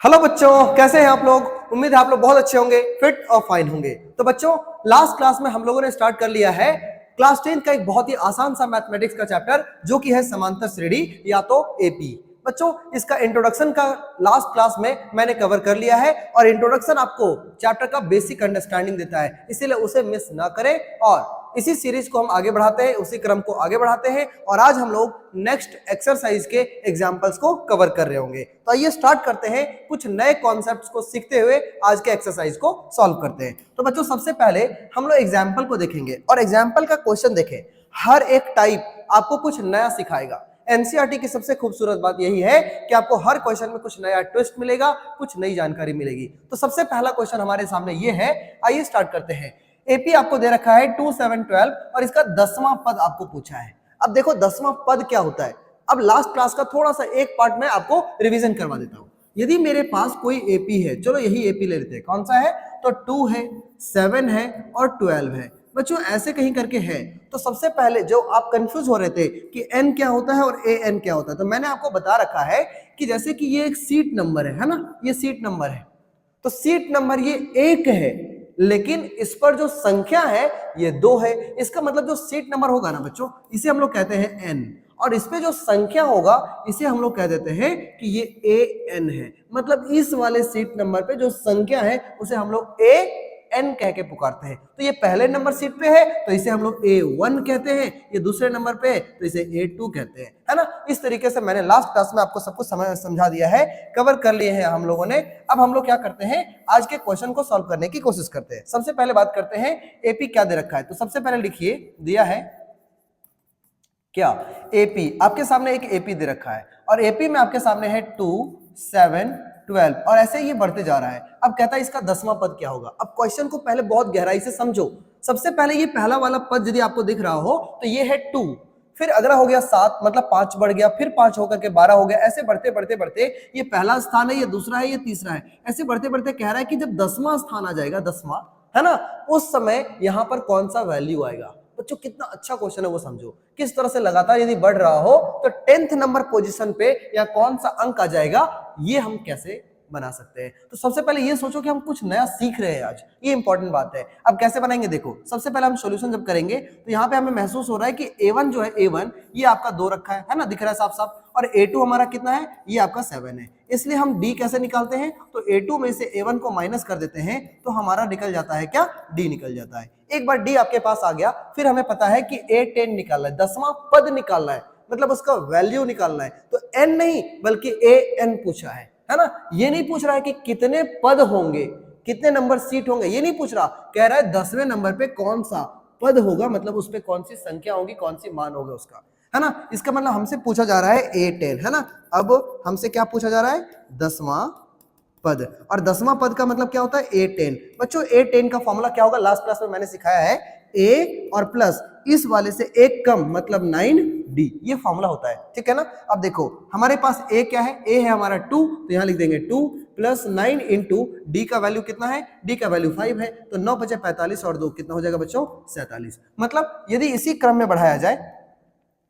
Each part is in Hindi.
हेलो बच्चों, कैसे हैं आप लोग। उम्मीद है आप लोग बहुत अच्छे होंगे, फिट और फाइन होंगे। तो बच्चों, लास्ट क्लास में हम लोगों ने स्टार्ट कर लिया है क्लास 10 का एक बहुत ही आसान सा मैथमेटिक्स का चैप्टर, जो कि है समांतर श्रेणी या तो एपी। बच्चों, इसका इंट्रोडक्शन का लास्ट क्लास में मैंने कवर कर लिया है और इंट्रोडक्शन आपको चैप्टर का बेसिक अंडरस्टैंडिंग देता है, इसीलिए उसे मिस ना करें। और इसी सीरीज को हम आगे बढ़ाते हैं, उसी क्रम को आगे बढ़ाते हैं और आज हम लोग नेक्स्ट एक्सरसाइज के एग्जांपल्स को कवर कर रहे होंगे। तो आइए स्टार्ट करते हैं, कुछ नए कॉन्सेप्ट्स को सीखते हुए आज के एक्सरसाइज को सॉल्व करते हैं। तो बच्चों, सबसे पहले हम लोग एग्जांपल को देखेंगे और एग्जांपल का क्वेश्चन देखें। हर एक टाइप आपको कुछ नया सिखाएगा। एनसीईआरटी की सबसे खूबसूरत बात यही है कि आपको हर क्वेश्चन में कुछ नया ट्विस्ट मिलेगा, कुछ नई जानकारी मिलेगी। तो सबसे पहला क्वेश्चन हमारे सामने ये है, आइए स्टार्ट करते हैं। एपी आपको दे रखा है 2 7 12 और इसका 10वां पद आपको पूछा है। अब देखो 10वां पद क्या होता है। अब लास्ट क्लास का थोड़ा सा एक पार्ट में आपको रिवीजन करवा देता हूं। यदि मेरे पास कोई एपी है, चलो यही एपी ले लेते हैं, कौन सा है, तो 2 है, 7 है और 12 है। बच्चों ऐसे कहीं करके है, तो सबसे पहले जो आप कंफ्यूज हो रहे थे कि एन क्या होता है और ए एन क्या होता है, तो मैंने आपको बता रखा है कि जैसे कि ये एक सीट नंबर है ना, ये सीट नंबर है, तो सीट नंबर ये 1 है, लेकिन इस पर जो संख्या है ये 2 है। इसका मतलब जो सीट नंबर होगा ना बच्चों, इसे हम लोग कहते हैं एन, और इस पे जो संख्या होगा इसे हम लोग कह देते हैं कि ये ए एन है। मतलब इस वाले सीट नंबर पे जो संख्या है उसे हम लोग ए एन कह के पुकारते हैं। तो ये पहले नंबर सीट पे है तो इसे हम लोग A1 कहते हैं, ये दूसरे नंबर पे है तो इसे A2 कहते हैं, है ना। इस तरीके से मैंने लास्ट क्लास में आपको सब कुछ समझा दिया है, कवर कर लिए हैं हम लोगों ने। अब हम लोग क्या करते हैं, आज के क्वेश्चन को सॉल्व करने की कोशिश करते हैं। सबसे पहले बात करते हैं एपी क्या दे रखा है। तो सबसे पहले लिखिए, दिया है क्या, एपी। आपके सामने एक एपी दे रखा है और एपी में आपके सामने है 2 7 12 और ऐसे ही बढ़ते जा रहा है। अब कहता है इसका 10वां पद क्या होगा। अब क्वेश्चन को पहले बहुत गहराई से समझो। सबसे पहले ये पहला वाला पद यदि आपको दिख रहा हो तो ये है 2, फिर अगला हो गया 7, मतलब 5 बढ़ गया, फिर 5 होकर के 12 हो गया। ऐसे बढ़ते बढ़ते बढ़ते ये पहला स्थान है, ये दूसरा है, ये तीसरा है। ऐसे बढ़ते बढ़ते कह रहा है कि जब 10वां स्थान आ जाएगा, 10वां, है ना, उस समय यहां पर कौन सा वैल्यू आएगा। बच्चों कितना अच्छा क्वेश्चन है वो समझो, किस तरह से लगातार यदि बढ़ रहा हो तो 10th नंबर पोजीशन पे या कौन सा अंक आ जाएगा, ये हम कैसे बना सकते हैं। तो सबसे पहले ये सोचो कि हम कुछ नया सीख रहे हैं आज, ये इंपॉर्टेंट बात है। अब कैसे बनाएंगे, देखो सबसे पहले हम सॉल्यूशन जब करेंगे तो यहाँ पे हमें महसूस हो रहा है कि A1 जो है, A1 ये आपका 2 रखा है ना, दिख रहा है साफ साफ, और A2 हमारा कितना है, ये आपका 7 है। इसलिए हम D कैसे निकालते हैं, तो A2 में से A1 को माइनस कर देते हैं तो हमारा निकल जाता है क्या, D निकल जाता है। एक बार D आपके पास आ गया, फिर हमें पता है कि A10 निकालना है, 10वां पद निकालना है, मतलब उसका वैल्यू निकालना है। तो N नहीं बल्कि AN पूछा है ना। ये नहीं पूछ रहा है कि कितने पद होंगे, कितने नंबर सीट होंगे, ये नहीं पूछ रहा, कह रहा है 10वें नंबर पे कौन सा पद होगा, मतलब उस पे कौन सी संख्या होगी, कौन सी मान होगा उसका, है ना। इसका मतलब हमसे पूछा जा रहा है A10, है ना। अब हमसे क्या पूछा जा रहा है, 10वां पद, और 10वां पद का मतलब क्या होता है, A10। बच्चों A10 का फॉर्मूला क्या होगा, लास्ट क्लास में मैंने सिखाया है, A और प्लस इस वाले से एक कम मतलब 9D, ये फॉर्मूला होता है, ठीक है ना। अब देखो हमारे पास A क्या है, A है हमारा 2, तो यहां लिख देंगे 2 प्लस 9 इंटू D का वैल्यू कितना है, D का वैल्यू 5 है, तो 9 बचे 45 और 2 कितना हो जाएगा बच्चों, 47। मतलब यदि इसी क्रम में बढ़ाया जाए,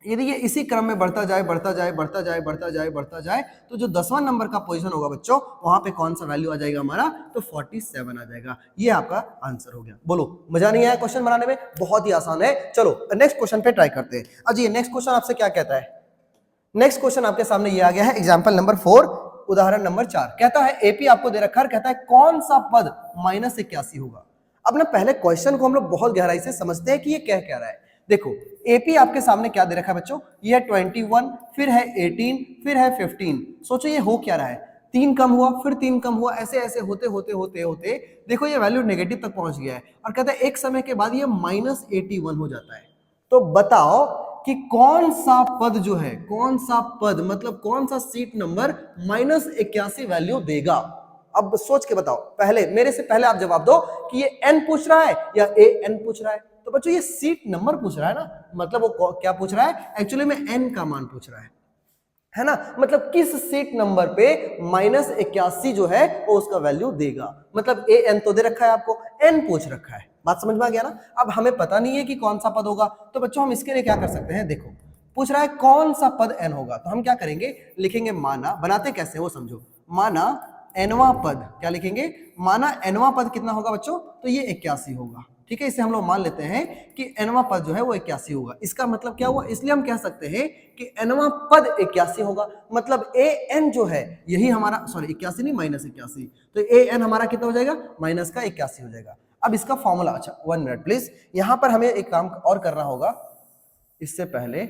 यदि ये इसी क्रम में बढ़ता जाए बढ़ता जाए बढ़ता जाए बढ़ता जाए बढ़ता जाए, तो जो 10वां नंबर का पोजीशन होगा बच्चों, वहां पे कौन सा वैल्यू आ जाएगा हमारा, तो 47 आ जाएगा। ये आपका आंसर हो गया। बोलो मजा नहीं आया क्वेश्चन बनाने में, बहुत ही आसान है। चलो नेक्स्ट क्वेश्चन पे ट्राई करते हैं। अजी नेक्स्ट क्वेश्चन आपसे क्या कहता है, नेक्स्ट क्वेश्चन आपके सामने ये आ गया है, एग्जाम्पल नंबर 4, उदाहरण नंबर 4। कहता है एपी आपको दे रखा है, कहता है कौन सा पद -81 होगा। अब ना पहले क्वेश्चन को हम लोग बहुत गहराई से समझते हैं कि ये क्या रहा है। देखो एपी आपके सामने क्या दे रखा है बच्चों, ये है 21, फिर है 18, फिर है 15। सोचो ये हो क्या रहा है, 3 कम हुआ, फिर 3 कम हुआ, ऐसे ऐसे होते होते होते होते देखो ये वैल्यू नेगेटिव तक पहुंच गया है, और कहता है एक समय के बाद ये -81 हो जाता है। तो बताओ कि कौन सा पद जो है, कौन सा पद मतलब कौन सा सीट नंबर -81 वैल्यू देगा। अब सोच के बताओ, पहले मेरे से पहले आप जवाब दो कि ये n पूछ रहा है या AN पूछ रहा है। तो बच्चों ये सीट नंबर पूछ रहा है ना, मतलब वो क्या पूछ रहा है, एक्चुअली में n का मान पूछ रहा है ना। मतलब किस सीट नंबर पे -81 जो है वो उसका वैल्यू देगा। मतलब AN तो दे रखा है आपको, n पूछ रखा है, बात समझ में आ गया ना। अब हमें पता नहीं है कि कौन सा पद होगा, तो बच्चों हम इसके लिए क्या कर सकते हैं, देखो पूछ रहा है कौन सा पद n होगा, तो हम क्या करेंगे, लिखेंगे माना, बनाते कैसे वो समझो, माना nवां पद, क्या लिखेंगे, माना nवां पद कितना होगा बच्चों, तो ये 81 होगा। ठीक है, इसे हम लोग मान लेते हैं कि nवां पद जो है वो 81 होगा। इसका मतलब क्या हुआ, इसलिए हम कह सकते हैं कि nवां पद 81 होगा, मतलब an जो है यही हमारा, सॉरी 81 नहीं -81, तो an हमारा कितना हो जाएगा, माइनस का 81 हो जाएगा। अब इसका फॉर्मूला, अच्छा 1 मिनट प्लीज, यहां पर हमें एक काम और करना होगा। इससे पहले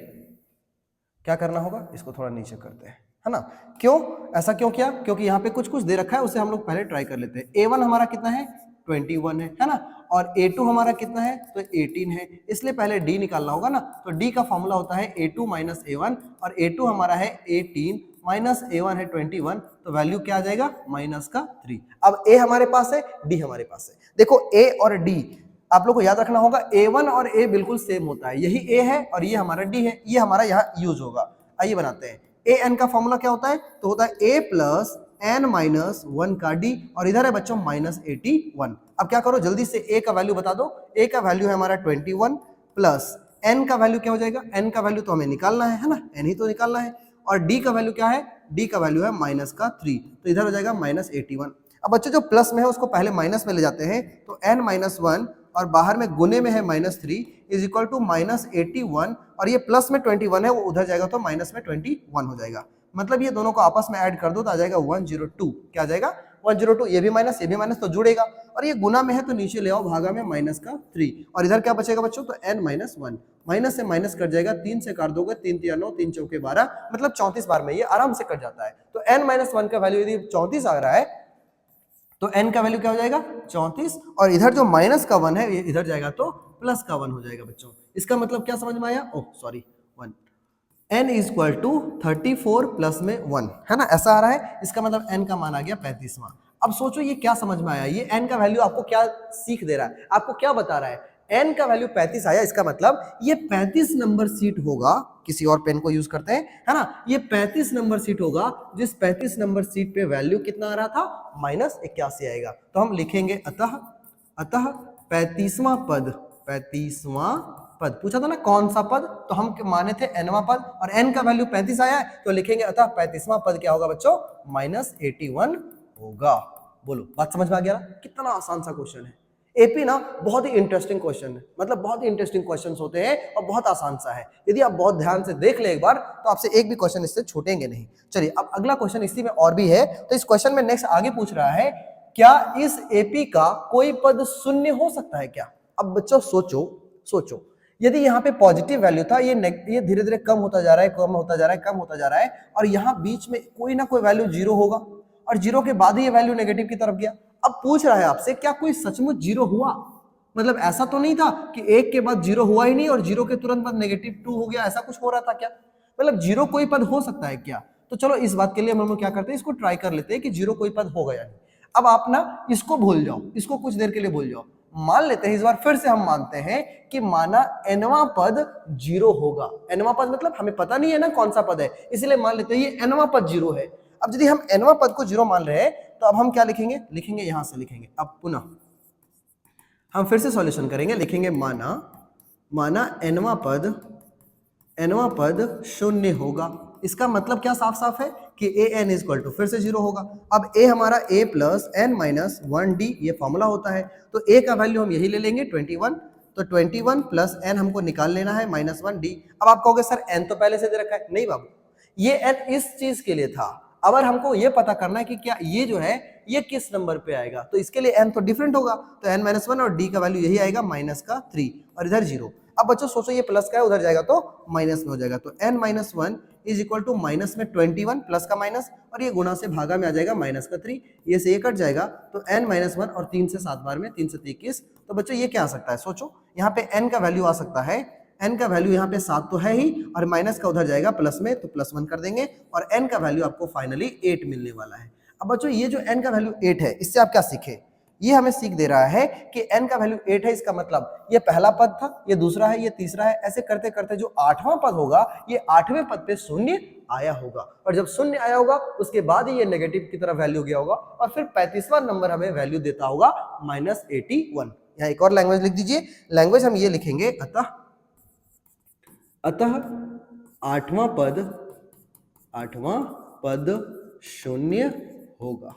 क्या करना होगा, इसको थोड़ा नीचे करते हैं, है ना। क्यों, ऐसा क्यों किया, क्योंकि यहाँ पे कुछ कुछ दे रखा है, उसे हम लोग पहले ट्राई कर लेते हैं। A1 हमारा कितना है, 21 है ना, और A2 हमारा कितना है, तो 18 है, इसलिए पहले D निकालना होगा ना। तो D का फॉर्मूला होता है A2 माइनस A1, और A2 हमारा है 18 माइनस A1 है 21, तो वैल्यू क्या आ जाएगा, माइनस का 3। अब A हमारे पास है, D हमारे पास है। देखो A और D आप लोग को याद रखना होगा, A1 और A बिल्कुल सेम होता है, यही A है और ये हमारा D है, ये हमारा यहाँ यूज होगा। आइए बनाते हैं। an का फॉर्मूला क्या होता है, तो होता है a प्लस n माइनस 1 का d, और इधर है बच्चों माइनस 81। अब क्या करो, जल्दी से a का वैल्यू बता दो। a का वैल्यू है हमारा 21 प्लस n का वैल्यू क्या हो जाएगा, n का वैल्यू तो हमें निकालना है ना, n ही तो निकालना है, और d का वैल्यू क्या है, d का वैल्यू है माइनस का 3, तो इधर हो जाएगा माइनस 81। अब बच्चों जो प्लस में है उसको पहले माइनस में ले जाते हैं, तो n माइनस 1 और बाहर में गुने में है -3 इज इक्वल टू -81, और ये प्लस में 21 है, वो उधर जाएगा तो माइनस में 21 हो जाएगा। मतलब ये दोनों को आपस में ऐड कर दो तो आ जाएगा 102। क्या आ जाएगा, 102, ये भी माइनस तो जुड़ेगा, और ये गुना में है तो नीचे ले आओ, भागा में माइनस का 3, और इधर क्या बचेगा बच्चों, तो n माइनस 1, माइनस से माइनस कट जाएगा, 3 से काट दोगे, 3 3 9, 3 चौके 12, मतलब 34 बार में ये आराम से कट जाता है। तो n माइनस 1 का वैल्यू यदि 34 आ रहा है तो n का वैल्यू क्या हो जाएगा, 34, और इधर जो माइनस का 1 है ये इधर जाएगा तो प्लस का 1 हो जाएगा बच्चों। इसका मतलब क्या समझ में आया, oh sorry 1, n is equal to 34 plus में 1, है ना, ऐसा आ रहा है। इसका मतलब n का मान आ गया 35वां। अब सोचो ये क्या समझ में आया, ये n का वैल्यू आपको क्या सीख दे रहा है, आपको क्या बता रहा है, n का वैल्यू 35 आया, इसका मतलब ये 35 नंबर सीट होगा, किसी और पेन को यूज करते हैं, है ना, ये 35 नंबर सीट होगा, जिस 35 नंबर सीट पे वैल्यू कितना आ रहा था, -81 आएगा। तो हम लिखेंगे अतः 35वां पद, 35वां पद, पूछा था ना कौन सा पद, तो हम माने थे nवां पद, और n का वैल्यू 35 आया है, तो लिखेंगे अतः 35वां पद क्या होगा बच्चों, -81 होगा। बोलो बात समझ में आ गया ना, कितना आसान सा क्वेश्चन है। एपी ना बहुत ही इंटरेस्टिंग क्वेश्चन है, मतलब बहुत ही इंटरेस्टिंग क्वेश्चंस होते हैं और बहुत आसान सा है। यदि आप बहुत ध्यान से देख ले एक बार तो आपसे एक भी क्वेश्चन इससे छूटेंगे नहीं। चलिए अब अगला क्वेश्चन इसी में और भी है, तो इस क्वेश्चन में नेक्स्ट आगे पूछ रहा है, क्या इस एपी का कोई पद शून्य हो सकता है क्या। अब बच्चों सोचो यदि यहाँ पे पॉजिटिव वैल्यू था, ये धीरे धीरे कम होता जा रहा है, कम होता जा रहा है, कम होता जा रहा है, और यहाँ बीच में कोई ना कोई वैल्यू जीरो होगा, और जीरो के बाद ही ये वैल्यू नेगेटिव की तरफ गया। अब पूछ रहा है आपसे, क्या कोई सचमुच जीरो हुआ, मतलब ऐसा तो नहीं था कि एक के बाद जीरो हुआ ही नहीं और जीरो के तुरंत बाद -2 हो गया, ऐसा कुछ हो रहा था क्या, मतलब जीरो कोई पद हो सकता है क्या। तो चलो इस बात के लिए हम लोग क्या करते हैं, इसको ट्राई कर लेते हैं कि जीरो कोई पद होगा या नहीं। अब आप ना इसको भूल जाओ, इसको कुछ देर के लिए भूल जाओ, मान लेते हैं इस बार फिर से हम मानते हैं कि माना nवां पद जीरो होगा। nवां पद मतलब हमें पता नहीं है ना कौन सा पद है, इसलिए मान लेते हैं ये nवां पद जीरो है। अब यदि हम nवां पद को जीरो मान रहे हैं तो अब हम क्या लिखेंगे, यहां से लिखेंगे। अब पुनः हम फिर से सॉल्यूशन करेंगे, लिखेंगे माना nवां पद शून्य होगा। इसका मतलब क्या साफ साफ है कि an इज इक्वल टू फिर से जीरो होगा। अब a हमारा a plus n minus 1d ये फॉर्मूला होता है, तो a का वैल्यू हम यही ले लेंगे 21, तो 21 प्लस n हमको निकाल लेना है -1d। अब आप कहोगे सर n तो पहले से दे रखा है, नहीं बाबू, ये n इस चीज के लिए था, अगर हमको ये पता करना है कि क्या ये जो है ये किस नंबर पे आएगा, तो इसके लिए n तो डिफरेंट होगा, तो n-1 और d का वैल्यू यही आएगा -3 और इधर 0। अब बच्चों सोचो ये प्लस का है, उधर जाएगा तो माइनस में हो जाएगा, तो n-1 is equal to minus में 21 प्लस का माइनस, और ये गुना से भागा में आ जाएगा -3, ये से ये कट जाएगा, तो n-1 और 3 से 7 बार में 3 से 21, तो बच्चों ये क्या आ सकता है, सोचो यहाँ पे n का वैल्यू आ सकता है, n का वैल्यू यहाँ पे 7 तो है ही, और माइनस का उधर जाएगा प्लस में, तो +1 कर देंगे, और n का वैल्यू आपको फाइनली 8 मिलने वाला है। अब बच्चों ये जो n का वैल्यू 8 है, इससे आप क्या सीखे, ये हमें सीख दे रहा है कि n का वैल्यू 8 है, इसका मतलब ये पहला पद था, ये दूसरा है, ये तीसरा है, ऐसे करते करते जो 8वां पद होगा ये 8वें पद पे शून्य आया होगा, और जब शून्य आया होगा उसके बाद ही ये नेगेटिव की तरफ वैल्यू गया होगा, और फिर 35वां नंबर हमें वैल्यू देता होगा -81। यहाँ एक और लैंग्वेज लिख दीजिए, लैंग्वेज हम ये लिखेंगे, अतः 8वां पद शून्य होगा।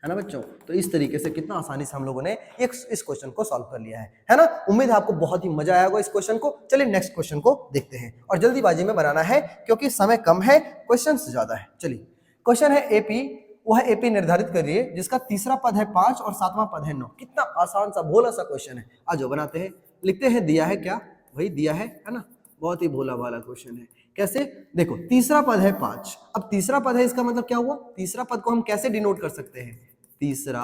है ना बच्चों। तो इस तरीके से कितना आसानी से हम लोगों ने इस क्वेश्चन को सॉल्व कर लिया है ना। उम्मीद है आपको बहुत ही मजा आया होगा इस क्वेश्चन को। चलिए नेक्स्ट क्वेश्चन को देखते हैं और जल्दीबाजी में बनाना है क्योंकि समय कम है, क्वेश्चन ज्यादा है। चलिए क्वेश्चन है एपी, वह एपी निर्धारित करिए जिसका तीसरा पद है 5 और सातवां पद है 9। कितना आसान सा भोला सा क्वेश्चन है। आज जो बनाते हैं, लिखते हैं, दिया है क्या, वही दिया है ना। बहुत ही भोला भाला क्वेश्चन है। कैसे, देखो तीसरा पद है 5, अब तीसरा पद है इसका मतलब क्या हुआ, तीसरा पद को हम कैसे डिनोट कर सकते हैं, तीसरा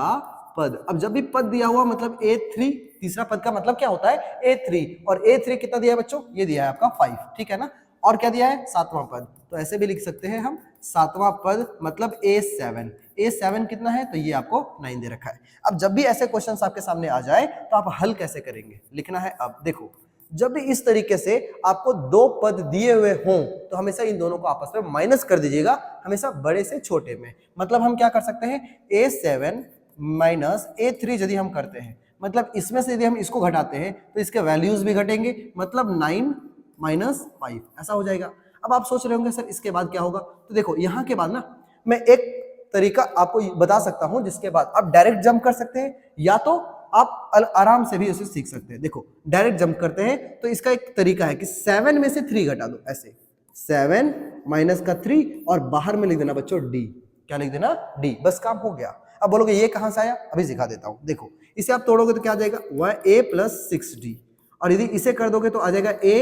पद। अब जब भी पद दिया हुआ मतलब A3, तीसरा पद का मतलब क्या होता है A3, और A3 कितना दिया है बच्चों, ये दिया है आपका 5, ठीक है ना। और क्या दिया है, सातवां पद, तो ऐसे भी लिख सकते हैं हम, सातवां पद मतलब A7, A7 कितना है, तो ये आपको 9 दे रखा है। अब जब भी ऐसे क्वेश्चंस आपके सामने आ जाए तो आप हल कैसे करेंगे, लिखना है। अब देखो जब भी इस तरीके से आपको दो पद दिए हुए हों तो हमेशा इन दोनों को आपस में माइनस कर दीजिएगा, हमेशा बड़े से छोटे में। मतलब हम क्या कर सकते हैं, A7 माइनस A3 यदि हम करते हैं, मतलब इसमें से यदि हम इसको घटाते हैं तो इसके वैल्यूज भी घटेंगे, मतलब 9 माइनस 5 ऐसा हो जाएगा। अब आप सोच रहे होंगे सर इसके बाद क्या होगा, तो देखो यहाँ के बाद ना मैं एक तरीका आपको बता सकता हूं जिसके बाद आप डायरेक्ट जंप कर सकते हैं, या तो आप आराम से भी इसे सीख सकते हैं। देखो डायरेक्ट जंप करते हैं तो इसका एक तरीका है कि 7 में से 3 घटा दो, ऐसे 7 माइनस का 3 और बाहर में लिख देना बच्चों D, क्या लिख देना D, बस काम हो गया। अब बोलोगे ये कहां से आया, अभी सिखा देता हूं। देखो इसे आप तोड़ोगे तो क्या आ जाएगा, वह A प्लस 6D, और यदि इसे कर दोगे तो आ जाएगा A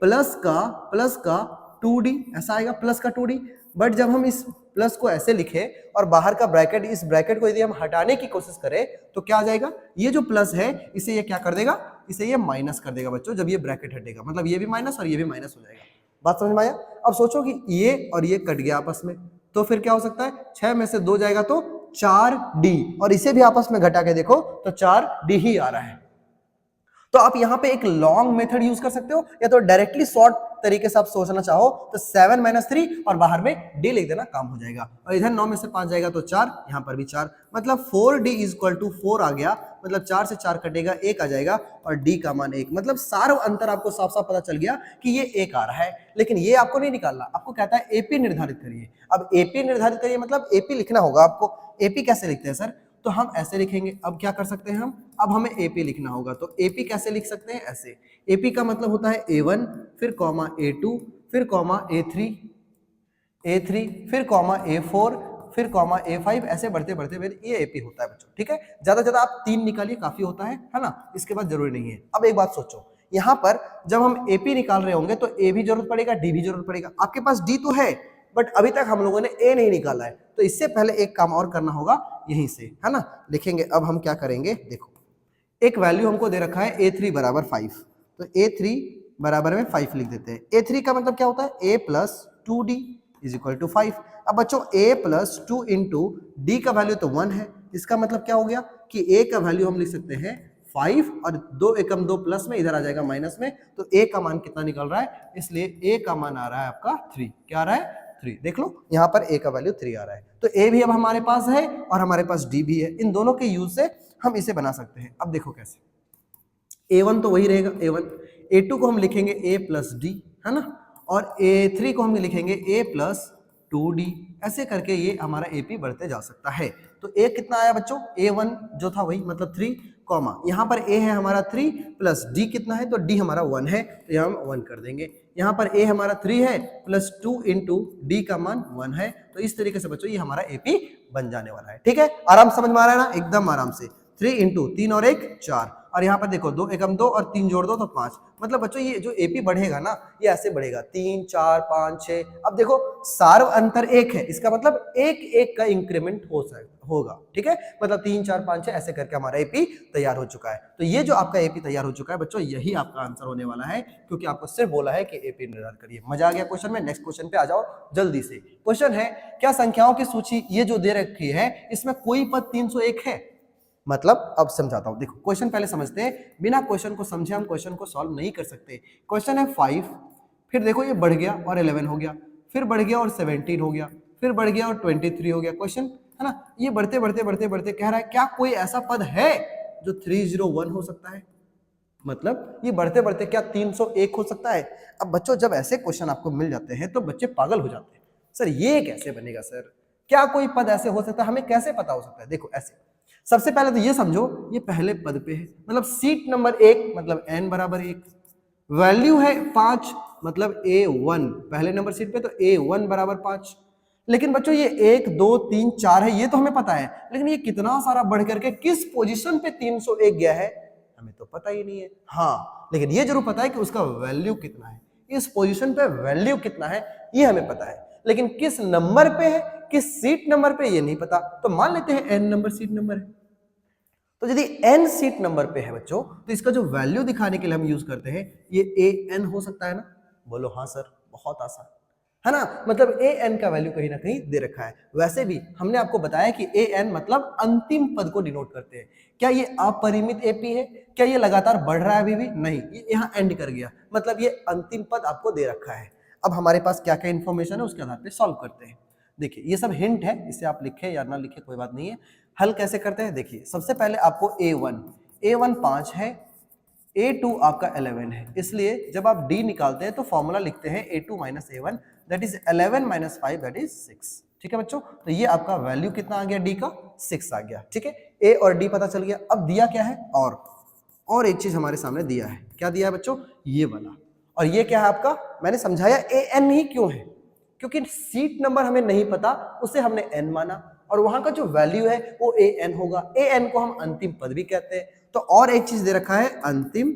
प्लस का 2D, ऐसा आएगा प्लस का 2D। बट जब हम इस प्लस को ऐसे लिखे और बाहर का ब्रैकेट, इस ब्रैकेट को यदि हम हटाने की कोशिश करें तो क्या आ जाएगा, ये जो प्लस है इसे ये क्या कर देगा, इसे ये माइनस कर देगा बच्चों। जब ये ब्रैकेट हटेगा मतलब ये भी माइनस और ये भी माइनस हो जाएगा। बात समझ में आया। अब सोचो कि ये और ये कट गया आपस में, तो फिर क्या हो सकता है, 6 में से 2 जाएगा तो 4D, और इसे भी आपस में घटा के देखो तो 4D ही आ रहा है। तो आप यहां पे एक लॉन्ग मेथड यूज कर सकते हो, या तो डायरेक्टली शॉर्ट तरीके से आप सोचना चाहो तो 7 माइनस 3 और बाहर में D लिख देना, काम हो जाएगा। और इधर 9 में से 5 जाएगा तो 4, यहां पर भी 4, मतलब 4D इज इक्वल टू 4 आ गया, मतलब 4 से 4 कटेगा 1 आ जाएगा और D का मान 1, मतलब सारा अंतर आपको साफ साफ पता चल गया कि ये 1 आ रहा है। लेकिन ये आपको नहीं निकालना, आपको कहता है AP निर्धारित करिए। अब AP निर्धारित करिए मतलब AP लिखना होगा आपको। AP कैसे लिखते हैं सर, तो हम ऐसे लिखेंगे। अब क्या कर सकते हैं हम, अब हमें AP लिखना होगा, तो AP कैसे लिख सकते हैं, ऐसे। AP का मतलब होता है A1 फिर कॉमा A2 फिर कॉमा A3 फिर कॉमा A4 फिर कॉमा A5, ऐसे बढ़ते बढ़ते बढ़ते ये AP होता है बच्चों, ठीक है। ज्यादा ज्यादा आप 3 निकालिए, काफी होता है ना, इसके बाद जरूरी नहीं है। अब एक बात सोचो, यहाँ पर जब हम AP निकाल रहे होंगे तो A भी जरूरत पड़ेगा, D भी जरूरत पड़ेगा। आपके पास D तो है बट अभी तक हम लोगों ने A नहीं निकाला है, तो इससे पहले एक काम और करना होगा यहीं से, है ना। लिखेंगे, अब हम क्या करेंगे, देखो एक वैल्यू हमको दे रखा है A3 बराबर 5, तो A3 बराबर में 5 लिख देते हैं। A3 का मतलब क्या होता है, A plus 2D is equal to 5। अब बच्चों A प्लस 2 इंटू D का वैल्यू तो 1 है, इसका मतलब क्या हो गया कि A का वैल्यू हम लिख सकते हैं 5 और 2 एकम 2 प्लस में, इधर आ जाएगा माइनस में, तो A का मान कितना निकल रहा है, इसलिए A का मान आ रहा है आपका 3। क्या आ रहा है, 3। देख लो यहाँ पर A का वैल्यू 3 आ रहा है, तो A भी अब हमारे पास है और हमारे पास D भी है। इन दोनों के यूज से हम इसे बना सकते हैं। अब देखो कैसे, A1 तो वही रहेगा A1, A2 को हम लिखेंगे A प्लस D, है ना, और A3 को हम लिखेंगे A प्लस 2D, ऐसे करके ये हमारा AP बढ़ते जा सकता है। तो A कितना आया बच्चों, A1 जो था वही मतलब 3, कॉमा यहाँ पर A है हमारा 3 प्लस D कितना है, तो D हमारा 1 है, तो यहाँ हम 1 कर देंगे। यहाँ पर A हमारा 3 है प्लस 2 इंटू D का मान 1 है, तो इस तरीके से बच्चों ये हमारा AP बन जाने वाला है। ठीक है, आराम समझ में आ रहा है ना, एकदम आराम से। 3 इंटू 3 और 1 4, और यहाँ पर देखो 2 एकम 2 और 3 जोड़ दो तो 5, मतलब बच्चों ये जो AP बढ़ेगा ना ये ऐसे बढ़ेगा 3 4 5 6। अब देखो सार्व अंतर 1 है, इसका मतलब 1 1 का इंक्रीमेंट होगा, ठीक है, मतलब 3 4 5 6 ऐसे करके हमारा AP तैयार हो चुका है। तो ये जो आपका AP तैयार हो चुका है बच्चों, यही आपका आंसर होने वाला है, क्योंकि आपको सिर्फ बोला है कि AP निर्धारित करिए। मजा आ गया क्वेश्चन में। नेक्स्ट क्वेश्चन पे आ जाओ जल्दी से। क्वेश्चन है, क्या संख्याओं की सूची ये जो दे रखी है इसमें कोई पद 301 है, मतलब अब समझाता हूं। देखो क्वेश्चन पहले समझते हैं, बिना क्वेश्चन को समझे हम क्वेश्चन को सॉल्व नहीं कर सकते। क्वेश्चन है 5, फिर देखो ये बढ़ गया और 11 हो गया, फिर बढ़ गया और 17 हो गया, फिर बढ़ गया और 23 हो गया। क्वेश्चन है ना, ये बढ़ते बढ़ते बढ़ते बढ़ते कह रहा है क्या कोई ऐसा पद है जो 301 हो सकता है, मतलब ये बढ़ते बढ़ते क्या 301 हो सकता है। अब बच्चों जब ऐसे क्वेश्चन आपको मिल जाते हैं तो बच्चे पागल हो जाते हैं, सर ये कैसे बनेगा सर, क्या कोई पद ऐसे हो सकता है, हमें कैसे पता हो सकता है? देखो ऐसे, सबसे पहले तो ये समझो ये पहले पद पे है, मतलब सीट नंबर 1 मतलब n बराबर 1, वैल्यू है 5 मतलब a1 पहले नंबर सीट पे, तो a1 बराबर 5। लेकिन बच्चों ये 1 2 3 4 है, ये तो हमें पता है, लेकिन ये कितना सारा बढ़ करके किस पोजीशन पे 301 गया है हमें तो पता ही नहीं है। हाँ, लेकिन ये जरूर पता है कि उसका वैल्यू कितना है, इस पोजीशन पे वैल्यू कितना है ये हमें पता है, लेकिन किस नंबर पे है, किस सीट नंबर पे, ये नहीं पता। तो मान लेते हैं n नंबर सीट नंबर है। तो यदि n सीट नंबर पे है बच्चों, तो इसका जो वैल्यू दिखाने के लिए हम यूज करते हैं ये an हो सकता है ना? बोलो हाँ सर, बहुत आसान है ना, मतलब an का वैल्यू कहीं ना कहीं दे रखा है। वैसे भी हमने आपको बताया कि an मतलब अंतिम पद को डिनोट करते हैं। क्या ये अपरिमित एपी है? क्या ये लगातार बढ़ रहा है अभी भी? नहीं, ये यहाँ एंड कर गया, मतलब ये अंतिम पद आपको दे रखा है। अब हमारे पास क्या क्या इंफॉर्मेशन है उसके आधार पर सॉल्व करते हैं। देखिए ये सब हिंट है, इसे आप लिखे या ना लिखे कोई बात नहीं है। हल कैसे करते हैं, देखिए सबसे पहले आपको a1 5 है, a2 आपका 11 है, इसलिए जब आप d निकालते हैं तो फॉर्मूला लिखते हैं a2 minus a1 that is 11 minus 5 that is 6। ठीक है बच्चों, तो ये आपका वैल्यू कितना आ गया, d का 6 आ गया। ठीक है, a और d पता चल गया। अब दिया क्या है, और एक चीज हमारे सामने दिया है, क्या दिया है बच्चों, ये वाला। और ये क्या है आपका, मैंने समझाया an ही क्यों है, क्योंकि सीट नंबर हमें नहीं पता, उसे हमने n माना, और वहां का जो वैल्यू है वो an होगा। an को हम अंतिम पद भी कहते हैं। तो और एक चीज दे रखा है अंतिम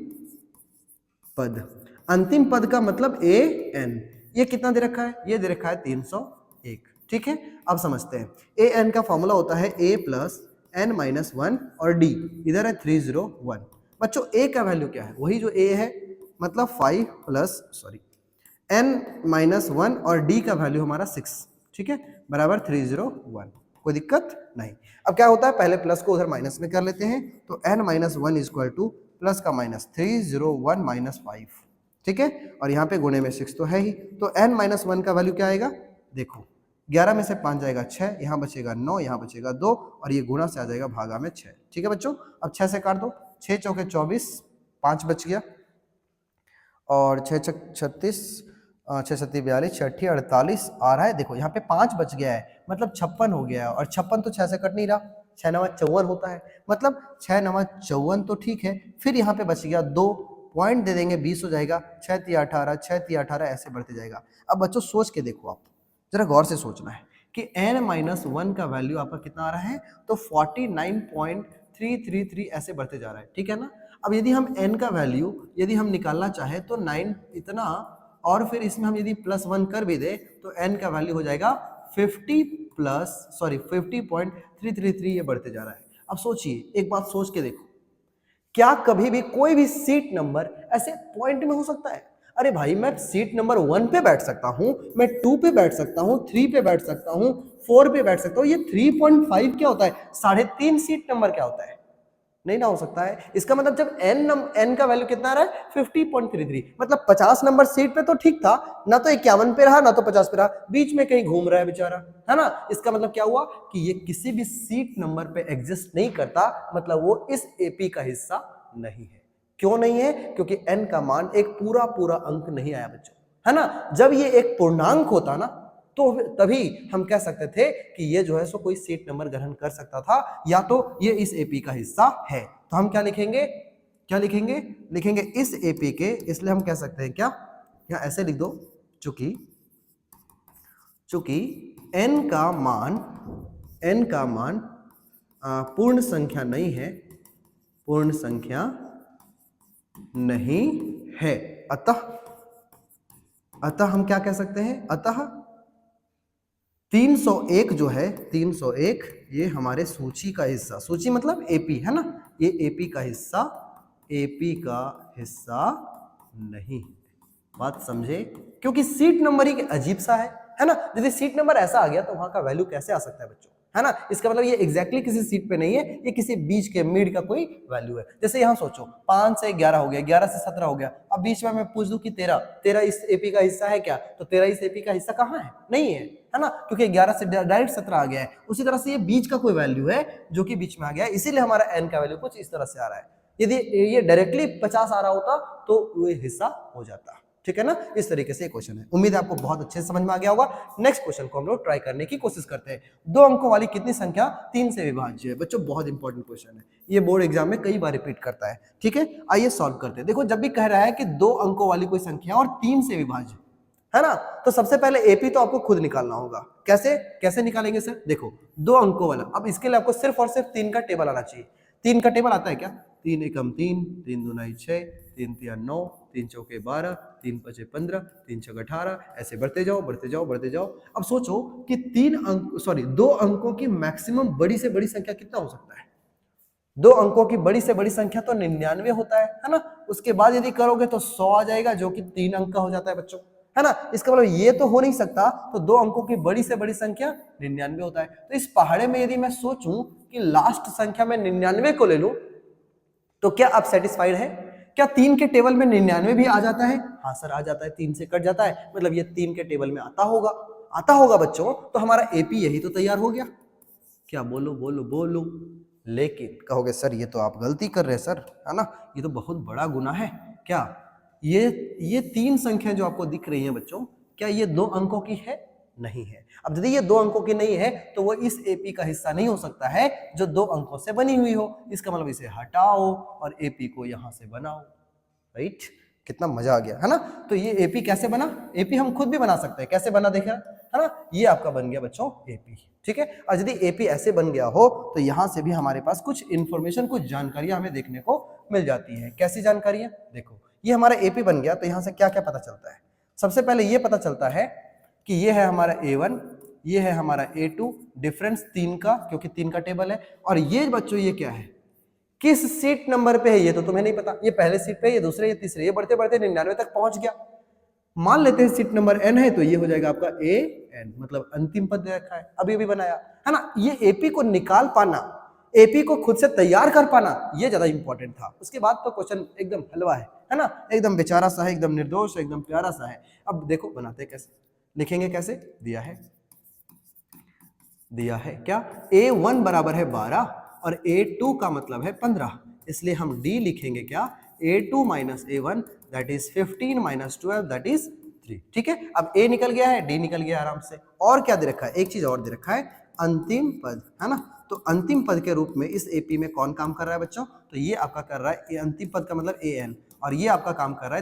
पद, अंतिम पद का मतलब an, ये कितना दे रखा है, ये दे रखा है 301। ठीक है, अब समझते हैं an का फॉर्मूला होता है a प्लस n माइनस 1 और d इधर है 301। बच्चों a का वैल्यू क्या है, वही जो a है, मतलब 5 प्लस n माइनस 1 और d का वैल्यू हमारा 6। ठीक है, बराबर 301, कोई दिक्कत नहीं। अब क्या होता है, पहले प्लस को उधर माइनस में कर लेते हैं, तो n minus 1 equal two plus का माइनस 301 माइनस 5। ठीक है, और यहाँ पे गुणे में 6 तो है ही, तो n माइनस 1 का वैल्यू क्या आएगा, देखो 11 में से 5 जाएगा 6, यहाँ बचेगा 9, यहाँ बचेगा 2, और ये गुणा से आ जाएगा भागा में 6। ठीक है बच्चों, अब 6 से काट दो, 6 चौके 24, 5 बच गया, और 6 36, 6 7 42, 6 8 48 आ रहा है। देखो यहाँ पे 5 बच गया है, मतलब 56 हो गया है, और 56 तो 6 से कट नहीं रहा, 6 9 54 होता है, मतलब 6 9 54 तो ठीक है। फिर यहाँ पे बच गया 2 पॉइंट दे देंगे, 20 हो जाएगा, 6 3 18, 6 3 18 ऐसे बढ़ते जाएगा। अब बच्चों सोच के देखो, आप जरा गौर से सोचना है कि n माइनस 1 का वैल्यू आपका कितना आ रहा है, तो 49.333 ऐसे बढ़ते जा रहा है। ठीक है ना, अब यदि हम n का वैल्यू यदि हम निकालना चाहे तो 9 इतना, और फिर इसमें हम यदि प्लस 1 कर भी दे तो n का वैल्यू हो जाएगा 50.333, ये बढ़ते जा रहा है। अब सोचिए, एक बात सोच के देखो, क्या कभी भी कोई भी सीट नंबर ऐसे पॉइंट में हो सकता है? अरे भाई, मैं सीट नंबर 1 पे बैठ सकता हूं, मैं 2 पे बैठ सकता हूं, 3 पे बैठ सकता हूं, 4 पे बैठ सकता हूं, ये 3.5 क्या होता है, 3.5 सीट नंबर क्या होता है? नहीं ना हो सकता है। इसका मतलब जब n का वैल्यू कितना आ रहा है, 50.33, मतलब 50 नंबर सीट पे तो ठीक था ना, तो 51 पे रहा ना तो 50 पे रहा, बीच में कहीं घूम रहा है बेचारा, है ना। इसका मतलब क्या हुआ कि ये किसी भी सीट नंबर पे एग्जिस्ट नहीं करता, मतलब वो इस एपी का हिस्सा नहीं है। क्यों नहीं है, क्योंकि n का मान एक पूरा पूरा अंक नहीं आया बच्चों, है ना। जब ये एक पूर्णांक होता ना, तो तभी हम कह सकते थे कि ये जो है सो कोई सीट नंबर ग्रहण कर सकता था, या तो ये इस एपी का हिस्सा है। तो हम क्या लिखेंगे, लिखेंगे इस एपी के, इसलिए हम कह सकते हैं क्या, यहाँ ऐसे लिख दो, चूंकि n का मान पूर्ण संख्या नहीं है, अतः हम क्या कह सकते हैं, अतः 301 जो है, 301 ये हमारे सूची का हिस्सा, सूची मतलब एपी, है ना, ये एपी का हिस्सा नहीं। बात समझे, क्योंकि सीट नंबर ही अजीब सा है ना। यदि सीट नंबर ऐसा आ गया तो वहां का वैल्यू कैसे आ सकता है बच्चों, है ना। इसका मतलब ये एग्जैक्टली किसी सीट पे नहीं है, ये किसी बीच के मिड का कोई वैल्यू है। जैसे यहाँ सोचो, 5 से 11 हो गया, 11 से 17 हो गया, अब बीच में मैं पूछ दूं कि 13 इस एपी का हिस्सा है क्या, तो 13 इस एपी का हिस्सा कहाँ है, नहीं है ना, क्योंकि 11 से डायरेक्ट 17 आ गया है। उसी तरह से ये बीच का कोई वैल्यू है जो कि बीच में आ गया है, इसीलिए हमारा n का वैल्यू कुछ इस तरह से आ रहा है। यदि ये डायरेक्टली 50 आ रहा होता तो ये हिस्सा हो जाता। ठीक है ना, इस तरीके से क्वेश्चन है। उम्मीद है आपको बहुत अच्छे से समझ में आ गया होगा। नेक्स्ट क्वेश्चन को हम लोग ट्राई करने की कोशिश करते हैं। 2 अंकों वाली कितनी संख्या 3 से विभाज्य है? बच्चों बहुत इंपॉर्टेंट क्वेश्चन है, ये बोर्ड एग्जाम में कई बार रिपीट करता है। ठीक है, आइए सॉल्व करते हैं। देखो, जब भी कह रहा है कि 2 अंकों वाली कोई संख्या और 3 से विभाज्य है ना, तो सबसे पहले एपी तो आपको खुद निकालना होगा। कैसे कैसे निकालेंगे सर? देखो, 2 अंकों वाला, अब इसके लिए आपको सिर्फ और सिर्फ 3 का टेबल आना चाहिए। 3 का टेबल आता है क्या? 3 एकम 3, 3 दूना 6, 3 तिया 9, 3 चौके 12, 3 पचे 15, 3 छक 18, ऐसे बढ़ते जाओ बढ़ते जाओ बढ़ते जाओ। अब सोचो कि 2 अंकों की मैक्सिमम बड़ी से बड़ी संख्या कितना हो सकता है? 2 अंकों की बड़ी से बड़ी संख्या तो 99 होता है ना। उसके बाद यदि करोगे तो 100 आ जाएगा, जो कि 3 अंक का हो जाता है बच्चों, है ना। इसका मतलब ये तो हो नहीं सकता, तो 2 अंकों की बड़ी से बड़ी संख्या 99 होता है। तो इस पहाड़े में यदि मैं सोचूं कि लास्ट संख्या में 99 को ले लूं, तो क्या आप सेटिस्फाइड है? क्या 3 के टेबल में 99 भी आ जाता है? हाँ सर, आ जाता है, 3 से कट जाता है, मतलब ये 3 के टेबल में आता होगा बच्चों। तो हमारा एपी यही तो तैयार हो गया। क्या बोलो बोलो बोलो। लेकिन कहोगे सर ये तो आप गलती कर रहे हैं सर, है ना, ये तो बहुत बड़ा गुनाह है। क्या ये 3 संख्या जो आपको दिख रही है बच्चों, क्या ये 2 अंकों की है? नहीं है। अब यदि ये 2 अंकों की नहीं है तो वो इस एपी का हिस्सा नहीं हो सकता है जो 2 अंकों से बनी हुई हो। इसका मतलब इसे हटाओ और एपी को यहां से बनाओ। राइट, कितना मजा आ गया, है ना। तो ये एपी कैसे बना? एपी हम खुद भी बना सकते हैं। कैसे बना देखा, है ना, ये आपका बन गया बच्चों एपी। ठीक है, और यदि एपी ऐसे बन गया हो तो यहां से भी हमारे पास कुछ इंफॉर्मेशन, कुछ जानकारियां हमें देखने को मिल जाती है। कैसी जानकारियां? देखो, ये हमारा एपी बन गया तो यहां से क्या क्या पता चलता है? सबसे पहले ये पता चलता है कि ये है हमारा A1, ये है हमारा A2, डिफरेंस 3 का, क्योंकि 3 का टेबल है। और ये बच्चों ये क्या है, किस सीट नंबर पे है, ये तो तुम्हें नहीं पता। ये पहले सीट पे, ये दूसरे, ये तीसरे, ये बढ़ते बढ़ते 99 तक पहुंच गया। मान लेते हैं सीट नंबर n है, तो ये हो जाएगा आपका AN, मतलब अंतिम पद दे रखा है, अभी अभी बनाया, है ना। ये एपी को निकाल पाना, एपी को खुद से तैयार कर पाना, ये ज्यादा इंपॉर्टेंट था। उसके बाद तो क्वेश्चन एकदम हलवा है ना, एकदम बेचारा सा है, एकदम निर्दोष, एकदम प्यारा सा है। अब देखो बनाते कैसे, लिखेंगे कैसे, दिया है क्या, A1 बराबर है 12 और A2 का मतलब है 15, इसलिए हम D लिखेंगे क्या, A2 minus A1 that is 15 minus 12 that is 3। ठीक है, अब A निकल गया है, D निकल गया आराम से। और क्या दे रखा है, एक चीज और दे रखा है, अंतिम पद, है ना। तो अंतिम पद के रूप में इस एपी में कौन काम कर रहा है बच्चों, तो ये आपका कर रहा है अंतिम पद का मतलब AN, और ये आपका काम कर रहा है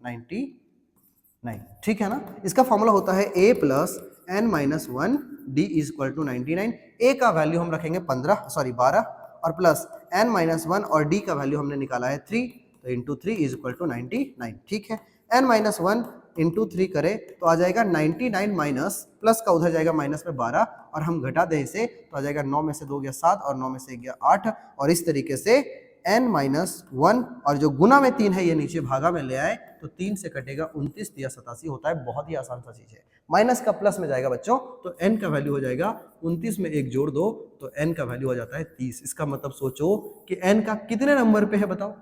99। ठीक है ना। इसका फॉर्मूला होता है A plus n minus 1 D is equal to 99। A का वैल्यू हम रखेंगे 12 और प्लस n माइनस 1 और D का वैल्यू हमने निकाला है 3, तो इंटू 3 इज इक्वल टू 99। ठीक है, n माइनस 1 इंटू 3 करें तो आ जाएगा 99 माइनस, प्लस का उधर जाएगा माइनस में 12, और हम घटा दें इसे तो आ जाएगा 9 में से 2 गया 7 और 9 में से 1 गया 8, और इस तरीके से n माइनस 1 और जो गुना में 3 है ये नीचे भागा में ले आए तो 3 से कटेगा 29 या 87 होता है। बहुत ही आसान सा चीज है। माइनस का प्लस में जाएगा बच्चों, तो n का वैल्यू हो जाएगा 29 में 1 जोड़ दो तो n का वैल्यू हो जाता है 30। इसका मतलब सोचो कि n का कितने नंबर पे है, बताओ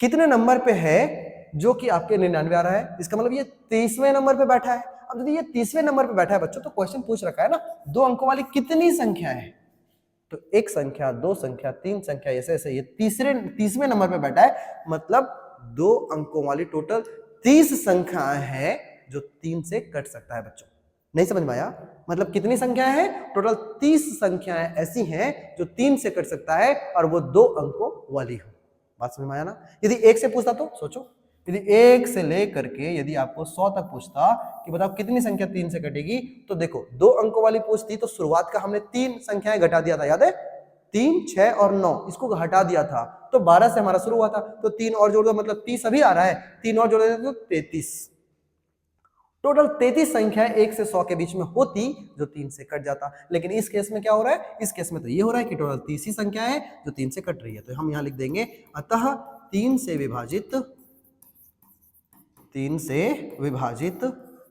कितने नंबर पे है जो कि आपके 99 आ रहा है। इसका मतलब ये 30वें नंबर पे बैठा है। अब यदि ये 30वें नंबर पे बैठा है बच्चों, तो क्वेश्चन पूछ रखा है ना 2 अंकों वाली कितनी संख्या है, तो 1 संख्या, 2 संख्या, 3 संख्या, ऐसे ऐसे ये 30वें नंबर पे बैठा है, मतलब 2 अंकों वाली टोटल 30 संख्याएं हैं जो 3 से कट सकता है बच्चों। नहीं समझ में आया? मतलब कितनी संख्याएं हैं, टोटल 30 संख्याएं ऐसी हैं जो 3 से कट सकता है और वो 2 अंकों वाली हो। बात समझ में आया ना। यदि 1 से पूछता तो सोचो, यदि 1 से लेकर के यदि आपको 100 तक पूछता कि बताओ कितनी संख्या 3 से कटेगी, तो देखो 2 अंकों वाली पूछती तो शुरुआत का हमने 3 संख्याएं घटा दिया था, याद है, 3, 6 और 9, इसको हटा दिया था, तो 12 से हमारा शुरू हुआ था, तो 3 और जोड़ दो मतलब 30 अभी आ रहा है, 3 और जोड़ दो तो 33। टोटल 33 संख्या 1 से 100 के बीच में होती जो 3 से कट जाता। लेकिन इस केस में क्या हो रहा है, इस केस में तो ये हो रहा है कि टोटल 30 ही संख्या है जो 3 से कट रही है। तो हम यहां लिख देंगे अतः 3 से विभाजित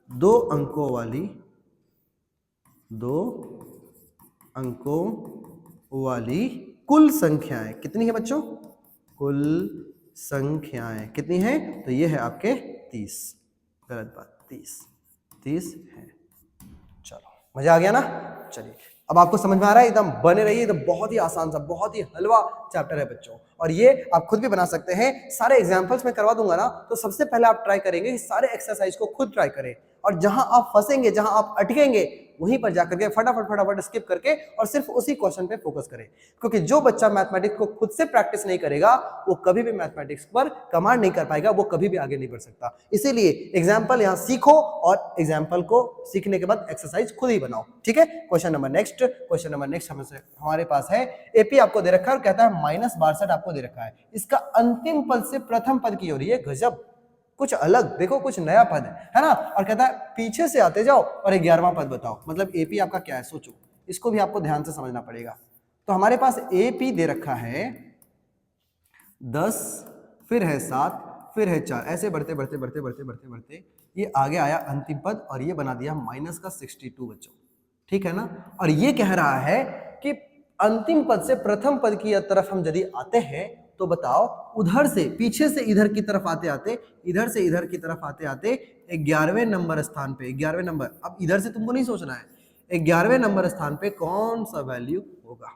2 अंकों वाली कुल संख्याएं कितनी है बच्चों, कुल संख्याएं कितनी है, तो ये है आपके 30। गलत बात, 30 है। चलो मजा आ गया ना। चलिए अब आपको समझ में आ रहा है, एकदम बने रहिए, एकदम बहुत ही आसान सा, बहुत ही हलवा चैप्टर है बच्चों, और ये आप खुद भी बना सकते हैं। सारे एग्जांपल्स मैं करवा दूंगा ना, तो सबसे पहले आप ट्राई करेंगे कि सारे एक्सरसाइज को खुद ट्राई करें, और जहां आप फंसेंगे, जहां आप अटकेंगे, वहीं पर जाकर के फटाफट स्किप करके और सिर्फ उसी क्वेश्चन पे फोकस करें, क्योंकि जो बच्चा मैथमेटिक्स को खुद से प्रैक्टिस नहीं करेगा वो कभी भी मैथमेटिक्स पर कमांड नहीं कर पाएगा, वो कभी भी आगे नहीं बढ़ सकता। इसीलिए एग्जाम्पल यहाँ सीखो और एग्जाम्पल को सीखने के बाद एक्सरसाइज खुद ही बनाओ, ठीक है। क्वेश्चन नंबर नेक्स्ट हमारे पास है, एपी आपको दे रखा है और कहता है -62 आपको दे रखा है, इसका अंतिम पद से प्रथम पद की ओर, ये गजब, कुछ अलग, देखो कुछ नया पद है ना, और कहता है पीछे से आते जाओ और 11वां पद बताओ। मतलब एपी आपका क्या है, सोचो, इसको भी आपको ध्यान से समझना पड़ेगा। तो हमारे पास एपी दे रखा है 10, फिर है 7, फिर है 4, ऐसे बढ़ते ये आगे आया अंतिम पद और ये बना दिया -62 बच्चों, ठीक है ना। और ये कह रहा है कि अंतिम पद से प्रथम पद की तरफ हम यदि आते हैं तो बताओ, उधर से पीछे से इधर की तरफ आते आते, इधर से इधर की तरफ आते आते 11वें नंबर स्थान पे, 11वें नंबर, अब इधर से तुमको नहीं सोचना है, 11वें नंबर स्थान पे कौन सा वैल्यू होगा,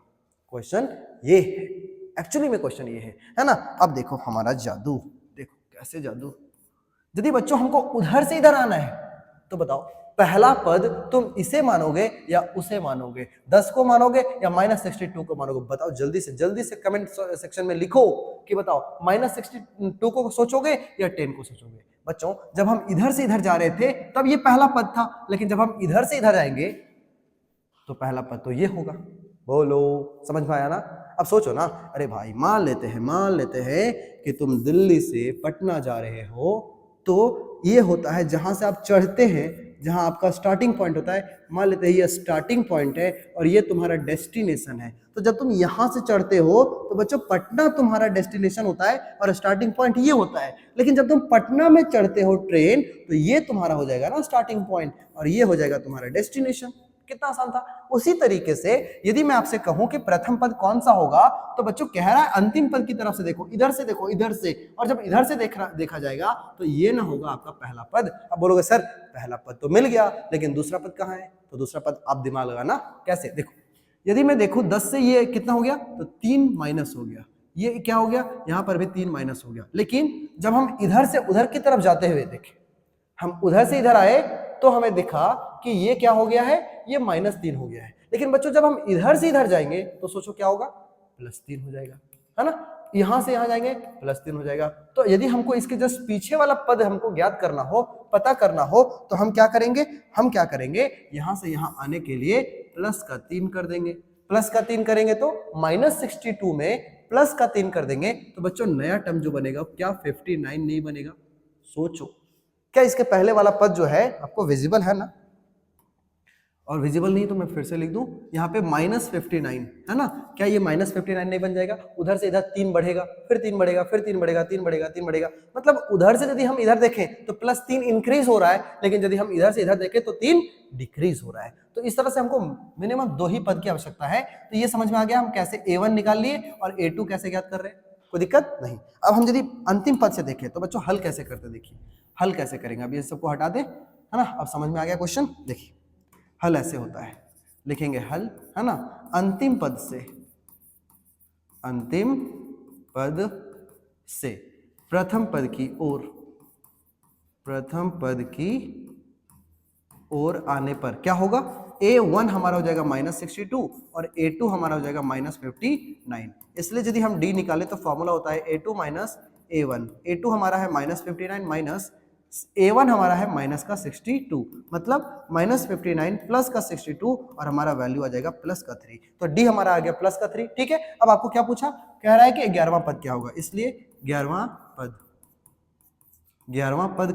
क्वेश्चन ये है, एक्चुअली में क्वेश्चन ये है ना। अब देखो हमारा जादू, देखो कैसे जादू, यदि बच्चों हमको उधर से इधर आना है तो बताओ पहला पद तुम इसे मानोगे या उसे मानोगे, 10 को मानोगे या -62 को मानोगे, बताओ जल्दी से कमेंट सेक्शन में लिखो कि बताओ -62 को सोचोगे या 10 को सोचोगे। बच्चों जब हम इधर से इधर जा रहे थे तब ये पहला पद था, लेकिन जब हम इधर से इधर आएंगे तो पहला पद तो ये होगा, बोलो समझ में आया ना। अब सोचो ना, अरे भाई मान लेते हैं कि तुम दिल्ली से पटना जा रहे हो, तो ये होता है जहां से आप चढ़ते हैं, जहां आपका स्टार्टिंग पॉइंट होता है, मान लेते हैं ये स्टार्टिंग पॉइंट है और ये तुम्हारा डेस्टिनेशन है। तो जब तुम यहां से चढ़ते हो तो बच्चों पटना तुम्हारा डेस्टिनेशन होता है और स्टार्टिंग पॉइंट ये होता है, लेकिन जब तुम पटना में चढ़ते हो ट्रेन तो ये तुम्हारा हो जाएगा ना स्टार्टिंग पॉइंट और ये हो जाएगा तुम्हारा डेस्टिनेशन। कितना आसान था। उसी तरीके से यदि मैं आपसे कहूं कि प्रथम पद कौन सा होगा, तो बच्चों कह रहा है अंतिम पद की तरफ से देखो, इधर से देखो, इधर से, और जब इधर से देखा जाएगा तो ये ना होगा आपका पहला पद। अब बोलोगे सर पहला पद तो मिल गया, लेकिन दूसरा पद कहाँ है, तो दूसरा पद आप दिमाग लगाना कैसे, देखो यदि मैं देखूं 10 से ये कितना हो गया, तो 3 माइनस हो गया, ये क्या हो गया, यहां पर भी 3 माइनस हो गया। लेकिन जब हम इधर से उधर की तरफ जाते हुए देखें, हम उधर से इधर आए तो हमें दिखा कि ये क्या हो गया है, ये -3 हो गया है। लेकिन बच्चों जब हम इधर से इधर जाएंगे तो सोचो क्या होगा, +3 हो जाएगा, है ना। यहां से यहां जाएंगे +3 हो जाएगा। तो यदि हमको इसके जस्ट पीछे वाला पद हमको ज्ञात करना हो, पता करना हो, तो हम क्या करेंगे, यहां से यहां आने के लिए प्लस का 3 कर देंगे। प्लस का 3 करेंगे तो -62 में प्लस का 3 कर देंगे तो बच्चों नया टर्म जो बनेगा क्या 59 नहीं बनेगा। सोचो क्या इसके पहले वाला पद जो है आपको विजिबल है ना, और विजिबल नहीं तो मैं फिर से लिख दूं यहाँ पे -59 है ना, क्या ये -59 नहीं बन जाएगा, उधर से इधर 3 बढ़ेगा, फिर 3 बढ़ेगा, फिर 3 बढ़ेगा, 3 बढ़ेगा, 3 बढ़ेगा, मतलब उधर से यदि हम इधर देखें तो +3 इंक्रीज हो रहा है, लेकिन यदि हम इधर से इधर देखें तो 3 डिक्रीज हो रहा है। तो इस तरह से हमको मिनिमम 2 ही पद की आवश्यकता है। तो ये समझ में आ गया हम कैसे A1 निकाल लिए और A2 कैसे ज्ञात कर रहे हैं, कोई दिक्कत नहीं। अब हम यदि अंतिम पद से देखें तो बच्चों हल कैसे करते, देखिए हल कैसे करेंगे, अब ये सबको हटा दे, है ना। अब समझ में आ गया क्वेश्चन, देखिए हल ऐसे होता है, लिखेंगे हल, है ना, अंतिम पद से प्रथम पद की ओर आने पर क्या होगा, A1 हमारा हो जाएगा -62 और A2 हमारा हो जाएगा -59। इसलिए यदि हम D निकाले तो फॉर्मूला होता है A2 - A1। A2 हमारा है -59 माइनस A1 हमारा है -62, मतलब -59 प्लस का 62 और हमारा वैल्यू आ जाएगा +3। तो D हमारा आ गया +3, ठीक है। अब आपको क्या पूछा, कह रहा है कि 11वां पद क्या होगा, इसलिए 11वां पद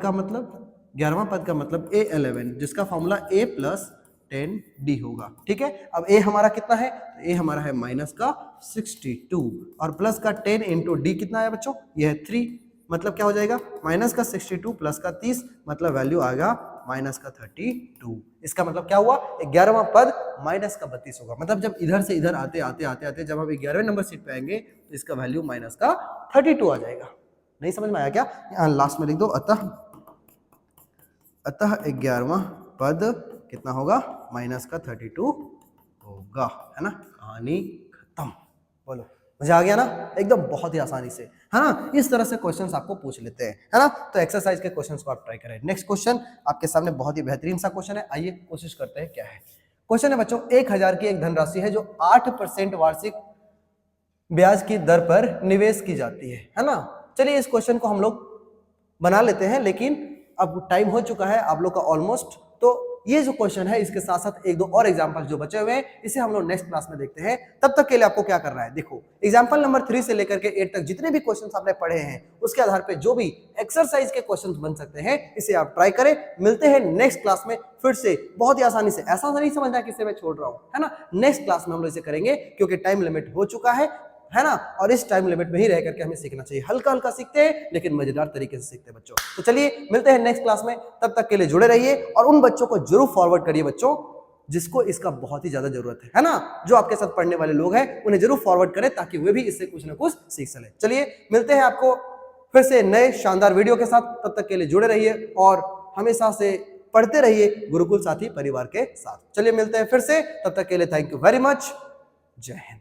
का मतलब A11, जिसका फॉर्मूला A + 10D होगा, ठीक है। अब A हमारा कितना है, A हमारा है -62 और प्लस का 10 इंटू D कितना है बच्चों, ये है 3, मतलब क्या हो जाएगा -62 प्लस का 30, मतलब वैल्यू आएगा -32। इसका मतलब क्या हुआ, 11वां पद -32 होगा। मतलब जब इधर से इधर आते जब हम 11वें नंबर सीट पे आएंगे तो इसका वैल्यू -32 आ जाएगा। नहीं समझ में आया क्या, यहाँ लास्ट में लिख दो, अतः 11वां पद कितना होगा, -32 होगा, है ना, कहानी खत्म। बोलो मजा आ गया ना, एकदम बहुत ही आसानी से, है ना। इस तरह से क्वेश्चंस आपको पूछ लेते हैं, है ना। तो एक्सरसाइज के क्वेश्चंस को आप ट्राई करें। नेक्स्ट क्वेश्चन आपके सामने बहुत ही बेहतरीन सा क्वेश्चन है, आइए कोशिश करते हैं क्या है। क्वेश्चन है बच्चों, 1000 की एक धनराशि है जो 8% वार्षिक ब्याज की दर पर निवेश की जाती है ना। चलिए इस क्वेश्चन को हम लोग बना लेते हैं, लेकिन अब टाइम हो चुका है आप लोग का ऑलमोस्ट। तो ये जो क्वेश्चन है इसके साथ साथ एक दो और एग्जांपल जो बचे हुए हैं इसे हम लोग नेक्स्ट क्लास में देखते हैं। तब तक के लिए आपको क्या करना है, देखो एग्जांपल नंबर 3 से लेकर के 8 तक जितने भी क्वेश्चंस आपने पढ़े हैं उसके आधार पे जो भी एक्सरसाइज के क्वेश्चंस बन सकते हैं इसे आप ट्राई करें। मिलते हैं नेक्स्ट क्लास में फिर से बहुत ही आसानी से। ऐसा नहीं समझना कि इसे मैं छोड़ रहा हूं, है ना। नेक्स्ट क्लास में हम लोग इसे करेंगे क्योंकि टाइम लिमिट हो चुका है ना। और इस टाइम लिमिट में ही रह करके हमें सीखना चाहिए। हल्का हल्का सीखते हैं लेकिन मजेदार तरीके से सीखते हैं बच्चों। तो चलिए मिलते हैं नेक्स्ट क्लास में, तब तक के लिए जुड़े रहिए और उन बच्चों को जरूर फॉरवर्ड करिए बच्चों जिसको इसका बहुत ही ज्यादा जरूरत है ना। जो आपके साथ पढ़ने वाले लोग हैं उन्हें जरूर फॉरवर्ड करें ताकि वे भी इससे कुछ ना कुछ सीख सकें। चलिए मिलते हैं आपको फिर से नए शानदार वीडियो के साथ, तब तक के लिए जुड़े रहिए और हमेशा से पढ़ते रहिए गुरुकुल साथी परिवार के साथ। चलिए मिलते हैं फिर से, तब तक के लिए थैंक यू वेरी मच। जय हिंद।